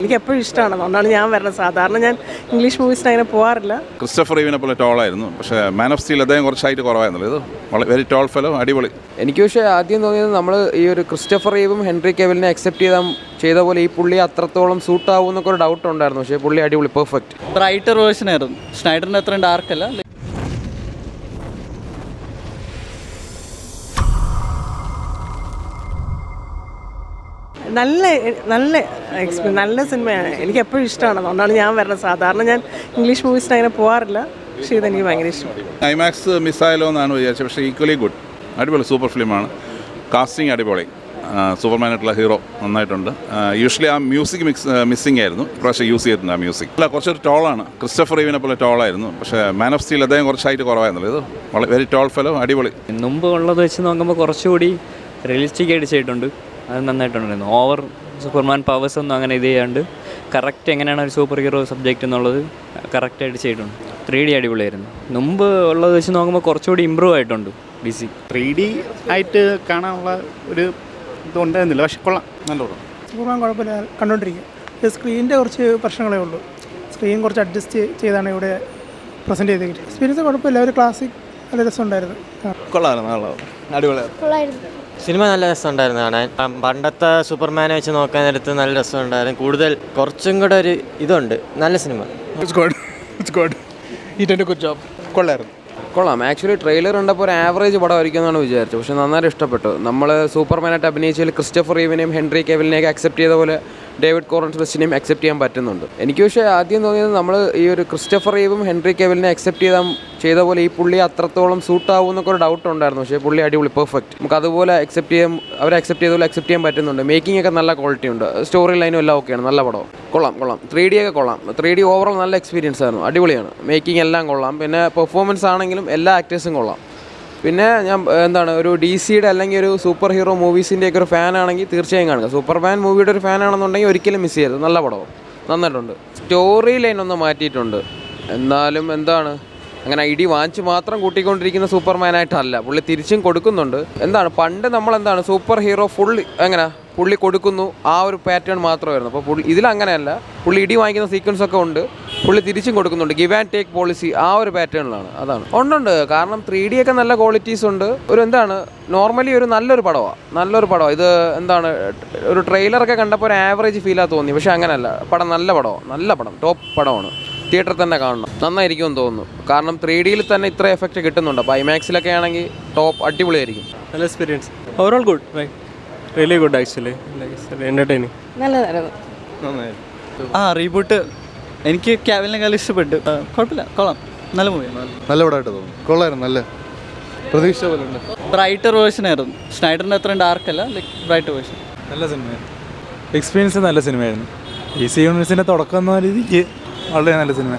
എനിക്ക് എപ്പോഴും ഇഷ്ടമാണ്, അതുകൊണ്ടാണ് ഞാൻ വരുന്നത്. സാധാരണ ഞാൻ ഇംഗ്ലീഷ് മൂവീസിന് അങ്ങനെ പോകാറില്ല. ക്രിസ്റ്റഫർ റീവിനെ പോലെ ടോളായിരുന്നു, പക്ഷേ മാൻ ഓഫ് സ്റ്റീൽ അദ്ദേഹം കുറച്ചായിട്ട് കുറവായിരുന്നല്ലോ. ഇത് വെരി ടോൾ ഫെലോ, അടിപൊളി. എനിക്ക് പക്ഷേ ആദ്യം തോന്നിയത് നമ്മൾ ഈ ഒരു ക്രിസ്റ്റഫർ റീവും ഹെൻറി കെവിലിനെ അക്സെപ്റ്റ് ചെയ്ത പോലെ ഈ പുള്ളി അത്രത്തോളം സൂട്ടാവും എന്നൊക്കെ ഒരു ഡൗട്ട് ഉണ്ടായിരുന്നു. പക്ഷേ പുള്ളി അടിപൊളി, പെർഫെക്റ്റ്. ബ്രൈറ്റർ വേർഷനായിരുന്നു. സ്നൈഡറിൻ്റെ അത്രയും ഡാർക്കല്ല. നല്ല സിനിമയാണ്. എനിക്ക് എപ്പോഴും ഇഷ്ടമാണ്, അതുകൊണ്ടാണ് ഞാൻ വരുന്നത്. സാധാരണ ഞാൻ ഇംഗ്ലീഷ് മൂവീസിന് അങ്ങനെ പോകാറില്ല, പക്ഷേ ഇതെനിക്ക് ഭയങ്കര ഇഷ്ടമാണ്. ഐമാക്സ് മിസ്സായാലോ എന്നാണ് വിചാരിച്ചത്, പക്ഷേ ഈക്വലി ഗുഡ്. അടിപൊളി സൂപ്പർ ഫിലിമാണ്. കാസ്റ്റിംഗ് അടിപൊളി. സൂപ്പർമാനായിട്ടുള്ള ഹീറോ നന്നായിട്ടുണ്ട്. യൂഷ്വലി ആ മ്യൂസിക് മിസ്സിംഗ് ആയിരുന്നു, ഇപ്രാവശ്യം യൂസ് ചെയ്തിട്ടുണ്ട് ആ മ്യൂസിക്. അല്ല, കുറച്ചൊരു ടോളാണ്. ക്രിസ്റ്റഫർ റീവിനെ പോലെ ടോളായിരുന്നു, പക്ഷേ മാൻ ഓഫ് സ്റ്റീൽ അദ്ദേഹം കുറച്ചായിട്ട് കുറവായിരുന്നല്ലോ. ഇത് വെരി ടോൾ ഫെലോ, അടിപൊളി. മുമ്പ് ഉള്ളത് വെച്ച് നോക്കുമ്പോൾ കുറച്ചുകൂടി റിയലിസ്റ്റിക് ആയിട്ട് ചെയ്തിട്ടുണ്ട്. അത് നന്നായിട്ടുണ്ടായിരുന്നു. ഓവർ സൂപ്പർമാൻ പവേഴ്സ് ഒന്നും അങ്ങനെ ഇത് ചെയ്യാണ്ട് കറക്റ്റ് എങ്ങനെയാണ് ഒരു സൂപ്പർ ഹീറോ സബ്ജക്റ്റ് എന്നുള്ളത് കറക്റ്റായിട്ട് ചെയ്തിട്ടുണ്ട്. 3D അടിപൊളിയായിരുന്നു. മുമ്പ് ഉള്ളത് വെച്ച് നോക്കുമ്പോൾ കുറച്ചുകൂടി ഇമ്പ്രൂവ് ആയിട്ടുണ്ട് DC. 3D ആയിട്ട് കാണാനുള്ള ഒരു ഇതുണ്ടായിരുന്നില്ല, പക്ഷെ കൊള്ളാം, നല്ല പടം. സൂപ്പർമാൻ കുഴപ്പമില്ല, കണ്ടുകൊണ്ടിരിക്കുക. സ്ക്രീനിൻ്റെ കുറച്ച് പ്രശ്നങ്ങളേ ഉള്ളൂ. സ്ക്രീൻ കുറച്ച് അഡ്ജസ്റ്റ് ചെയ്താണ് ഇവിടെ പ്രസൻറ്റ് ചെയ്തിട്ട്. എക്സ്പീരിയൻസ് കുഴപ്പമില്ല, ഒരു ക്ലാസിക് നല്ല രസമുണ്ടായിരുന്നു. കൊള്ളായിരുന്നു, അടിപൊളിയായിരുന്നു. സിനിമ നല്ല രസമുണ്ടായിരുന്നു കാണാൻ. പണ്ടത്തെ സൂപ്പർമാനെ വെച്ച് നോക്കാൻ നേരത്ത് നല്ല രസമുണ്ടായിരുന്നു. കൂടുതൽ കുറച്ചും കൂടെ ഒരു ഇതുണ്ട്. നല്ല സിനിമ. കൊള്ളാം. ആക്ച്വലി ട്രെയിലർ കണ്ടപ്പോൾ ഒരു ആവറേജ് പടമായിരിക്കും എന്നാണ് വിചാരിച്ചത്, പക്ഷേ നന്നായിട്ട് ഇഷ്ടപ്പെട്ടു. നമ്മൾ സൂപ്പർമാനായിട്ട് അഭിനയിച്ചതിൽ ക്രിസ്റ്റഫർ റീവിനെയും ഹെൻറി കെവിലിനെയൊക്കെ അക്സെപ്റ്റ് ചെയ്ത പോലെ ഡേവിഡ് കോറൻസ്ലിനെയും അക്സെപ്റ്റ് ചെയ്യാൻ പറ്റുന്നുണ്ട്. എനിക്ക് പക്ഷേ ആദ്യം തോന്നിയത് നമ്മൾ ഈ ഒരു ക്രിസ്റ്റഫർ റീവും ഹെൻറി കെവിലിനെ അക്സെപ്റ്റ് ചെയ്ത പോലെ ഈ പുള്ളി അത്രത്തോളം സൂട്ടാവും എന്നൊക്കെ ഒരു ഡൗട്ട് ഉണ്ടായിരുന്നു. പക്ഷേ പുള്ളി അടിപൊളി, പെർഫെക്റ്റ്. നമുക്ക് അതുപോലെ അവരെ അക്സെപ്റ്റ് ചെയ്ത പോലെ അക്സെപ്റ്റ് ചെയ്യാൻ പറ്റുന്നുണ്ട്. മേക്കിംഗ് ഒക്കെ നല്ല ക്വാളിറ്റി ഉണ്ട്. സ്റ്റോറി ലൈനും എല്ലാം ഓക്കെയാണ്. നല്ല പടം. കൊള്ളാം. 3D ഒക്കെ കൊള്ളാം. 3D ഓവറോൾ നല്ല എക്സ്പീരിയൻസ് ആയിരുന്നു. അടിപൊളിയാണ്. മേക്കിംഗ് എല്ലാം കൊള്ളാം. പിന്നെ പെർഫോമൻസ് ആണെങ്കിലും എല്ലാ ആക്ടേഴ്സും കൊള്ളാം. പിന്നെ ഞാൻ ഒരു DC-യുടെ അല്ലെങ്കിൽ ഒരു സൂപ്പർ ഹീറോ മൂവീസിൻ്റെയൊക്കെ ഒരു ഫാനാണെങ്കിൽ തീർച്ചയായും കാണുക. സൂപ്പർമാൻ മൂവിയുടെ ഒരു ഫാനാണെന്നുണ്ടെങ്കിൽ ഒരിക്കലും മിസ് ചെയ്യരുത്. നല്ല പടവും നന്നായിട്ടുണ്ട്. സ്റ്റോറി ലൈൻ ഒന്ന് മാറ്റിയിട്ടുണ്ട്. എന്നാലും അങ്ങനെ ഇടി വാങ്ങിച്ച് മാത്രം കൂട്ടിക്കൊണ്ടിരിക്കുന്ന സൂപ്പർമാനായിട്ടല്ല, പുള്ളി തിരിച്ചും കൊടുക്കുന്നുണ്ട്. പണ്ട് നമ്മൾ സൂപ്പർ ഹീറോ പുള്ളി കൊടുക്കുന്നു, ആ ഒരു പാറ്റേൺ മാത്രമായിരുന്നു. അപ്പോൾ ഇതിലങ്ങനെയല്ല. പുള്ളി ഇടി വാങ്ങിക്കുന്ന സീക്വൻസ് ഒക്കെ ഉണ്ട്, പുള്ളി തിരിച്ചും കൊടുക്കുന്നുണ്ട്. ഗിവ് ആൻഡ് ടേക്ക് പോളിസി ആ ഒരു പാറ്റേണിലാണ്. ഉണ്ട്. കാരണം 3D ഒക്കെ നല്ല ക്വാളിറ്റീസ് ഉണ്ട്. നോർമലി ഒരു നല്ലൊരു പടമാണ് ഇത്. ഒരു ട്രെയിലറൊക്കെ കണ്ടപ്പോൾ ഒരു ആവറേജ് ഫീലാണ് തോന്നി, പക്ഷേ അങ്ങനെയല്ല. നല്ല പടം, ടോപ്പ് പടമാണ്. തിയേറ്ററിൽ തന്നെ കാണണം, നന്നായിരിക്കുമെന്ന് തോന്നുന്നു. കാരണം 3Dയിൽ തന്നെ ഇത്ര എഫക്റ്റ് കിട്ടുന്നുണ്ട്. അപ്പോൾ ഐമാക്സിലൊക്കെ ആണെങ്കിൽ ടോപ്പ്, അടിപൊളിയായിരിക്കും. നല്ല experience. Overall good, really good. Actually entertaining. നല്ലതായിരുന്നു. റീബൂട്ട് എനിക്ക് ക്യാവിലിനെക്കാളും ഇഷ്ടപ്പെട്ടു. കുഴപ്പമില്ല, കൊള്ളാം. നല്ല മൂവിയാണ്. നല്ല പടമായിട്ട് തോന്നുന്നു. കൊള്ളായിരുന്നു, നല്ല പ്രതീക്ഷ പോലെ ഉണ്ട്. ബ്രൈറ്റർ വേർഷനായിരുന്നു. സ്നൈഡറിൻ്റെ അത്രയും ഡാർക്കല്ല, ബ്രൈറ്റർ വേർഷൻ. നല്ല സിനിമയായിരുന്നു. എക്സ്പീരിയൻസ് നല്ല സിനിമയായിരുന്നു. DC യൂണിവേഴ്സിൻ്റെ തുടക്കം എന്ന രീതിക്ക് വളരെ നല്ല സിനിമ.